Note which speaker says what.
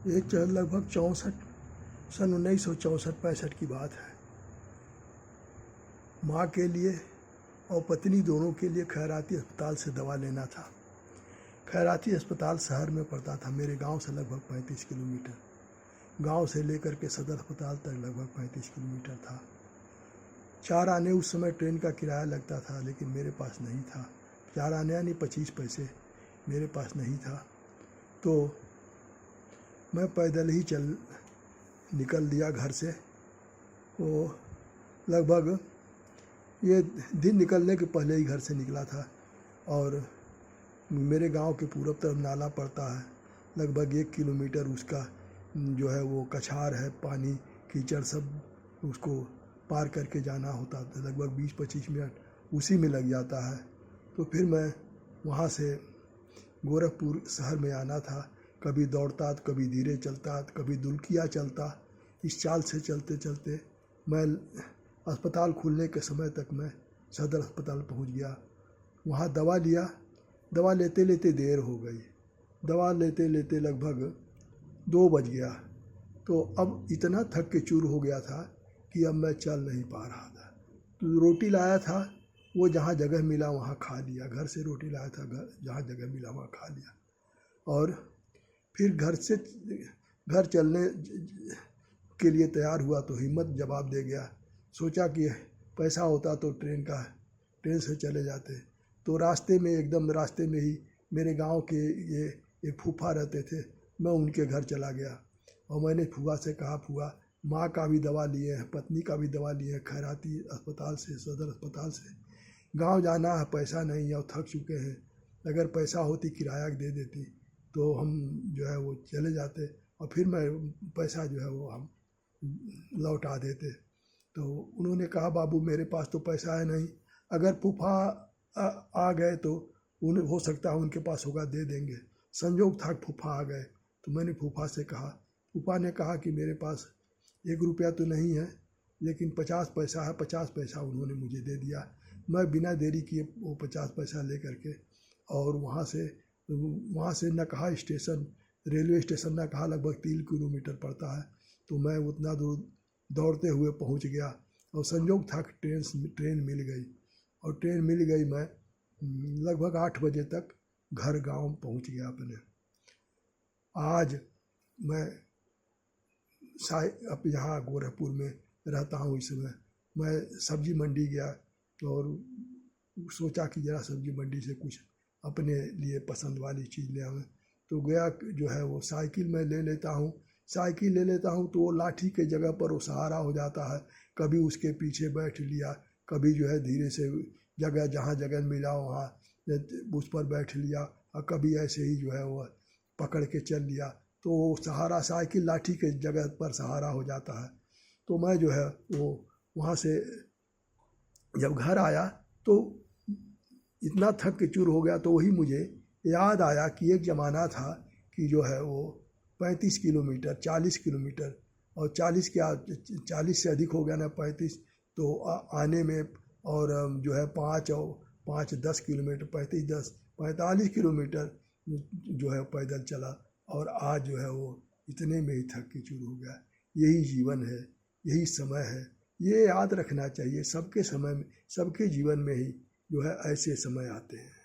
Speaker 1: ये लगभग 1964-65 की बात है। माँ के लिए और पत्नी दोनों के लिए खैराती अस्पताल से दवा लेना था। खैराती अस्पताल शहर में पड़ता था, मेरे गांव से लगभग 35 किलोमीटर। गांव से लेकर के सदर अस्पताल तक लगभग 35 किलोमीटर था। 4 आने उस समय ट्रेन का किराया लगता था, लेकिन मेरे पास नहीं था। 4 आने यानी 25 पैसे मेरे पास नहीं था, तो मैं पैदल ही निकल दिया घर से। वो लगभग ये दिन निकलने के पहले ही घर से निकला था। और मेरे गांव के पूरब तरफ नाला पड़ता है, लगभग 1 किलोमीटर उसका जो है वो कछार है, पानी कीचड़ सब उसको पार करके जाना होता था। लगभग 20-25 मिनट उसी में लग जाता है। तो फिर मैं वहाँ से गोरखपुर शहर में आना था। कभी दौड़ता, कभी धीरे चलता, कभी दुल्किया चलता। इस चाल से चलते चलते मैं अस्पताल खुलने के समय तक मैं सदर अस्पताल पहुंच गया। वहाँ दवा लिया। दवा लेते लेते देर हो गई। दवा लेते लेते लगभग 2 बज गया। तो अब इतना थक के चूर हो गया था कि अब मैं चल नहीं पा रहा था। तो रोटी लाया था, वो जहाँ जगह मिला वहाँ खा लिया। घर से रोटी लाया था, जहाँ जगह मिला वहाँ खा लिया। और फिर घर चलने के लिए तैयार हुआ तो हिम्मत जवाब दे गया। सोचा कि पैसा होता तो ट्रेन से चले जाते। तो रास्ते में ही मेरे गांव के ये एक फूफा रहते थे। मैं उनके घर चला गया और मैंने फूफा से कहा, फूफा माँ का भी दवा लिए हैं, पत्नी का भी दवा लिए हैं खैराती अस्पताल से, सदर अस्पताल से। गांव जाना है, पैसा नहीं है और थक चुके हैं। अगर पैसा होती किराया दे देती तो हम जो है वो चले जाते और फिर मैं पैसा जो है वो हम लौटा देते। तो उन्होंने कहा, बाबू मेरे पास तो पैसा है नहीं, अगर फूफा आ गए तो उन्हें हो सकता है उनके पास होगा, दे देंगे। संजोग था फूफा आ गए तो मैंने फूफा से कहा। फूफा ने कहा कि मेरे पास 1 रुपया तो नहीं है, लेकिन 50 पैसा है। 50 पैसा उन्होंने मुझे दे दिया। मैं बिना देरी किए वो 50 पैसा ले करके और वहाँ से Nakaha station, railway station Nakaha लगभग 3 किलोमीटर पड़ता है। तो मैं उतना दूर दौड़ते हुए पहुँच गया और संजोग था कि ट्रेन मिल गई। और ट्रेन मिल गई, मैं लगभग 8 बजे तक घर गांव पहुँच गया अपने। आज मैं अब यहाँ गोरखपुर में रहता हूँ। इस समय मैं सब्जी मंडी गया और सोचा कि ज़रा सब्जी मंडी से कुछ अपने लिए पसंद वाली चीज़ ले आऊँ। तो गया, जो है वो साइकिल मैं ले लेता हूँ। साइकिल ले लेता हूँ तो वो लाठी के जगह पर वो सहारा हो जाता है। कभी उसके पीछे बैठ लिया, कभी जो है धीरे से जहाँ जगह मिला वहाँ उस पर बैठ लिया और कभी ऐसे ही जो है वो पकड़ के चल लिया। तो वो सहारा साइकिल लाठी के जगह पर सहारा हो जाता है। तो मैं जो है वो वहाँ से जब घर आया तो इतना थक के चूर हो गया। तो वही मुझे याद आया कि एक ज़माना था कि जो है वो 35 किलोमीटर, 40 किलोमीटर और 40 से अधिक हो गया ना, 35 तो आने में, और जो है 5 और 5 10 किलोमीटर, 45 किलोमीटर जो है पैदल चला। और आज जो है वो इतने में ही थक के चूर हो गया। यही जीवन है, यही समय है। ये याद रखना चाहिए, सबके जीवन में ही जो है ऐसे समय आते हैं।